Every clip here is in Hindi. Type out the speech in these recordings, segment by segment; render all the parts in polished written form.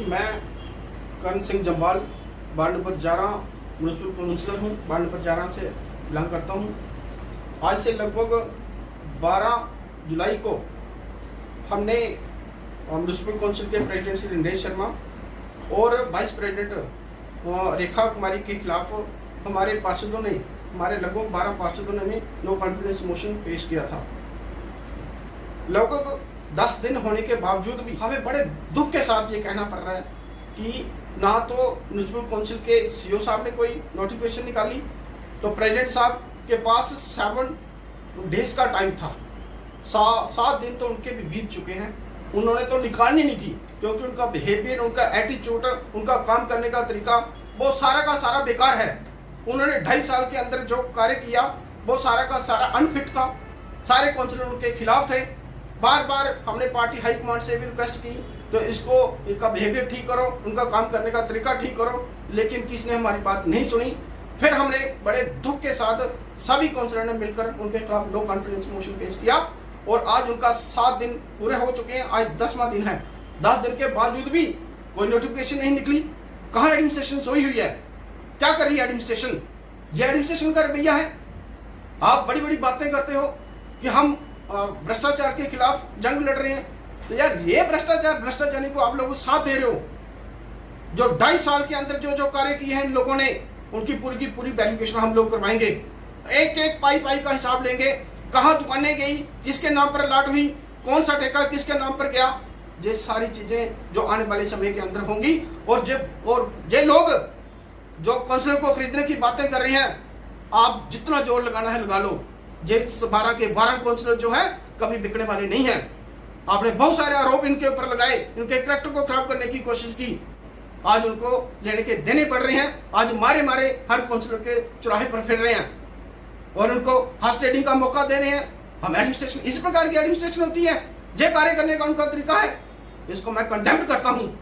मैं Karan Singh Jamwal ward number 11 municipal councillor हूँ। वार्ड नंबर 11 से बिलोंग करता हूँ। आज से लगभग 12 जुलाई को हमने म्यूनसिपल काउंसिल के प्रेसिडेंट श्री नरेश शर्मा और वाइस प्रेसिडेंट रेखा कुमारी के खिलाफ हमारे पार्षदों ने, हमारे लगभग 12 पार्षदों ने नो कॉन्फिडेंस मोशन पेश किया था। लगभग 10 दिन होने के बावजूद भी हमें बड़े दुख के साथ ये कहना पड़ रहा है कि ना तो म्यूनसिपल काउंसिल के सीईओ साहब ने कोई नोटिफिकेशन निकाली, तो प्रेसिडेंट साहब के पास 7 डेज का टाइम था। 7 दिन तो उनके भी बीत चुके हैं, उन्होंने तो निकालनी नहीं थी, क्योंकि उनका बिहेवियर, उनका एटीट्यूड, उनका काम करने का तरीका वो सारा का सारा बेकार है। उन्होंने 2.5 साल के अंदर जो कार्य किया वो सारा का सारा अनफिट था। सारे काउंसिलर उनके खिलाफ थे। बार बार हमने पार्टी हाईकमांड से भी रिक्वेस्ट की तो इसको, इनका बिहेवियर ठीक करो, उनका काम करने का तरीका ठीक करो, लेकिन किसी ने हमारी बात नहीं सुनी। फिर हमने बड़े दुख के साथ सभी काउंसिलर ने मिलकर उनके खिलाफ नो कॉन्फिडेंस मोशन पेश किया और आज उनका 7 दिन पूरे हो चुके हैं। आज 10वां दिन है। 10 दिन के बावजूद भी कोई नोटिफिकेशन नहीं निकली। कहाँ एडमिनिस्ट्रेशन सोई हुई है? क्या कर रही है एडमिनिस्ट्रेशन? ये एडमिनिस्ट्रेशन का रवैया है। आप बड़ी बड़ी बातें करते हो कि हम भ्रष्टाचार के खिलाफ जंग लड़ रहे हैं, तो यार ये भ्रष्टाचारी को आप लोग साथ दे रहे हो। जो 2.5 साल के अंदर जो कार्य किए हैं इन लोगों ने, उनकी पूरी की पूरी वेरिफिकेशन हम लोग करवाएंगे। एक एक पाई का हिसाब लेंगे। कहाँ दुकानें गई, किसके नाम पर अलॉट हुई, कौन सा ठेका किसके नाम पर गया, ये सारी चीजें जो आने वाले समय के अंदर होंगी। और ये लोग जो काउंसिलर को खरीदने की बातें कर रहे हैं, आप जितना जोर लगाना है लगा लो। ये 12 के 12 काउंसिलर जो है कभी बिकने वाले नहीं है। आपने बहुत सारे आरोप इनके ऊपर लगाए, इनके कैरेक्टर को खराब करने की कोशिश की। आज उनको लेने के देने पड़ रहे हैं। आज मारे हर काउंसिलर के चौराहे पर फिर रहे हैं और उनको हाथ ट्रेडिंग का मौका दे रहे हैं। हम एडमिनिस्ट्रेशन, इस प्रकार की एडमिनिस्ट्रेशन होती है? ये कार्य करने का उनका तरीका है। इसको मैं कंडेम करता हूँ,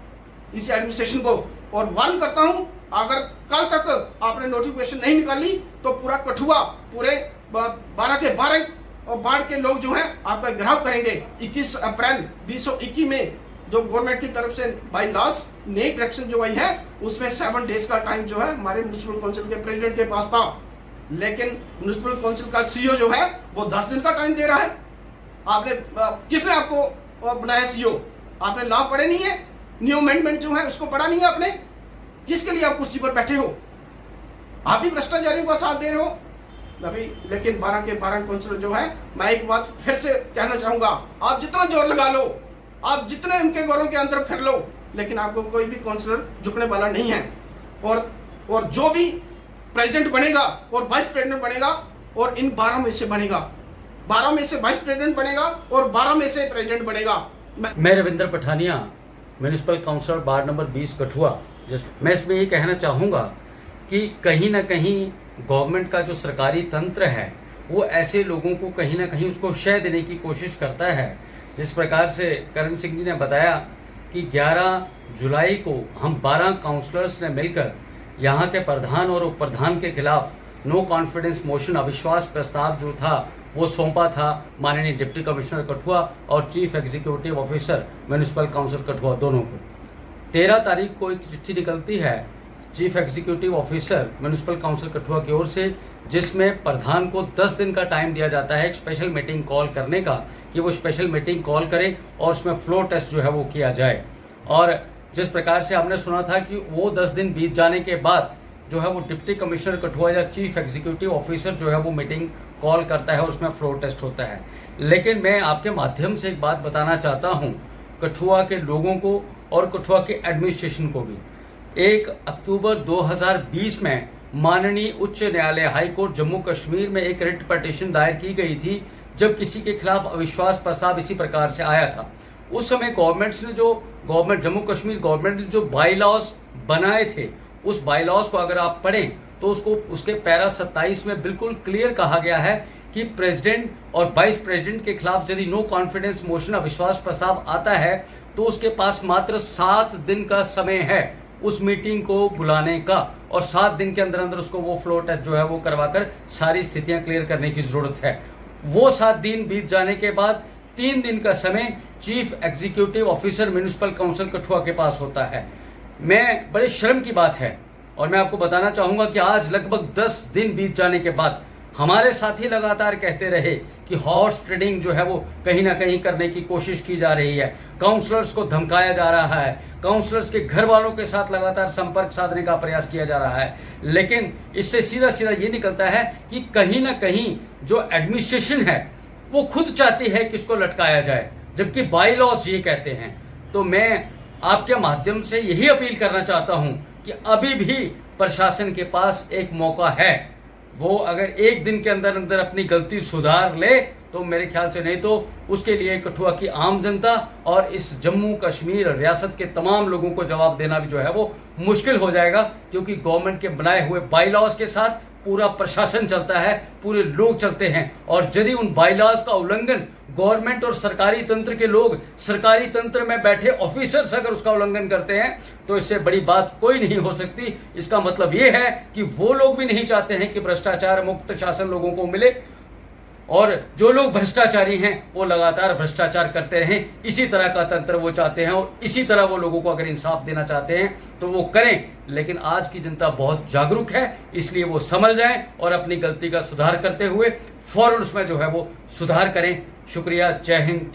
इस एडमिनिस्ट्रेशन को, और वार्न करता हूँ अगर कल तक आपने नोटिफिकेशन नहीं निकाली तो पूरा कठुआ, पूरे 12 के 12 और बाढ़ के लोग जो हैं आपका घेराव करेंगे। 21 अप्रैल 2021 में जो गवर्नमेंट की तरफ से बाय लॉस नई डायरेक्शन जो आई है, उसमें 7 डेज का टाइम जो है हमारे म्यूनसिपल काउंसिल के प्रेसिडेंट के पास था, लेकिन म्यूनसिपल काउंसिल का सीईओ जो है वो 10 दिन का टाइम दे रहा है। आपने, किसने आपको बनाया सीईओ? आपने लॉ पढ़े नहीं है? न्यू अमेंडमेंट जो है उसको पढ़ा नहीं है आपने? किसके लिए आप कुर्सी पर बैठे हो? आप भी भ्रष्टाचारियों का साथ दे रहे हो अभी। लेकिन 12 के 12 काउंसिलर जो है, मैं एक बात फिर से कहना चाहूंगा, आप जितना जोर लगा लो, आप जितने उनके घरों के अंदर फिर लो, लेकिन आपको कोई भी काउंसिलर झुकने वाला नहीं है। और जो भी प्रेसिडेंट बनेगा और वाइस प्रेसिडेंट बनेगा, और इन 12 में से बनेगा, 12 में से वाइस प्रेसिडेंट बनेगा और 12 में से प्रेसिडेंट बनेगा। मैं Ravindra Pathania, municipal councillor ward number 20 Kathua. मैं इसमें ये कहना चाहूँगा कि कहीं ना कहीं गवर्नमेंट का जो सरकारी तंत्र है वो ऐसे लोगों को कहीं ना कहीं उसको शय देने की कोशिश करता है। जिस प्रकार से करण सिंह जी ने बताया कि 11 जुलाई को हम 12 काउंसलर्स ने मिलकर यहाँ के प्रधान और उप प्रधान के खिलाफ नो कॉन्फिडेंस मोशन, अविश्वास प्रस्ताव जो था वो सौंपा था माननीय डिप्टी कमिश्नर कठुआ और chief executive officer municipal council Kathua दोनों को। 13 तारीख को एक चिट्ठी निकलती है chief executive officer municipal council Kathua की ओर से, जिसमें प्रधान को 10 दिन का टाइम दिया जाता है एक स्पेशल मीटिंग कॉल करने का, कि वो स्पेशल मीटिंग कॉल करें और उसमें फ्लो टेस्ट जो है वो किया जाए। और जिस प्रकार से हमने सुना था कि वो 10 दिन बीत जाने के बाद जो है वो डिप्टी कमिश्नर कठुआ या चीफ एग्जीक्यूटिव ऑफिसर जो है वो मीटिंग कॉल करता है और उसमें फ्लो टेस्ट होता है। लेकिन मैं आपके माध्यम से एक बात बताना चाहता हूँ कठुआ के लोगों को और कठुआ के एडमिनिस्ट्रेशन को भी। 1 अक्टूबर 2020 में माननीय उच्च न्यायालय हाई कोर्ट जम्मू कश्मीर में एक रिट पिटीशन दायर की गई थी, जब किसी के खिलाफ अविश्वास प्रस्ताव इसी प्रकार से आया था। उस समय जम्मू कश्मीर गवर्नमेंट ने जो बाई लॉज बनाए थे, उस बाई लॉज को अगर आप पढ़ें तो उसके पैरा 27 में बिल्कुल क्लियर कहा गया है कि प्रेसिडेंट और वाइस प्रेसिडेंट के खिलाफ यदि नो कॉन्फिडेंस मोशन अविश्वास प्रस्ताव आता है तो उसके पास मात्र 7 दिन का समय है उस मीटिंग को बुलाने का, और 7 दिन के अंदर अंदर उसको वो फ्लो टेस्ट जो है वो करवाकर सारी स्थितियां क्लियर करने की जरूरत है। वो 7 दिन बीत जाने के बाद 3 दिन का समय chief executive officer municipal council Kathua के पास होता है। मैं बड़े शर्म की बात है और मैं आपको बताना चाहूंगा कि आज लगभग 10 दिन बीत जाने के बाद हमारे साथी लगातार कहते रहे कि हॉर्स ट्रेडिंग जो है वो कहीं ना कहीं करने की कोशिश की जा रही है, काउंसलर्स को धमकाया जा रहा है, काउंसलर्स के घर वालों के साथ लगातार संपर्क साधने का प्रयास किया जा रहा है। लेकिन इससे सीधा सीधा ये निकलता है कि कहीं ना कहीं जो एडमिनिस्ट्रेशन है वो खुद चाहती है कि इसको लटकाया जाए, जबकि बाई लॉज ये कहते हैं। तो मैं आपके माध्यम से यही अपील करना चाहता हूं कि अभी भी प्रशासन के पास एक मौका है, वो अगर एक दिन के अंदर अंदर अपनी गलती सुधार ले तो मेरे ख्याल से, नहीं तो उसके लिए कठुआ की आम जनता और इस जम्मू कश्मीर रियासत के तमाम लोगों को जवाब देना भी जो है वो मुश्किल हो जाएगा, क्योंकि गवर्नमेंट के बनाए हुए बाई लॉज के साथ पूरा प्रशासन चलता है, पूरे लोग चलते हैं। और यदि उन बाई लॉज का उल्लंघन गवर्नमेंट और सरकारी तंत्र के लोग, सरकारी तंत्र में बैठे ऑफिसर्स अगर उसका उल्लंघन करते हैं तो इससे बड़ी बात कोई नहीं हो सकती। इसका मतलब यह है कि वो लोग भी नहीं चाहते हैं कि भ्रष्टाचार मुक्त शासन लोगों को मिले, और जो लोग भ्रष्टाचारी हैं वो लगातार भ्रष्टाचार करते रहें। इसी तरह का तंत्र वो चाहते हैं और इसी तरह वो लोगों को अगर इंसाफ देना चाहते हैं तो वो करें। लेकिन आज की जनता बहुत जागरूक है, इसलिए वो समझ जाएं और अपनी गलती का सुधार करते हुए फौरन उसमें जो है वो सुधार करें। शुक्रिया। जय हिंद।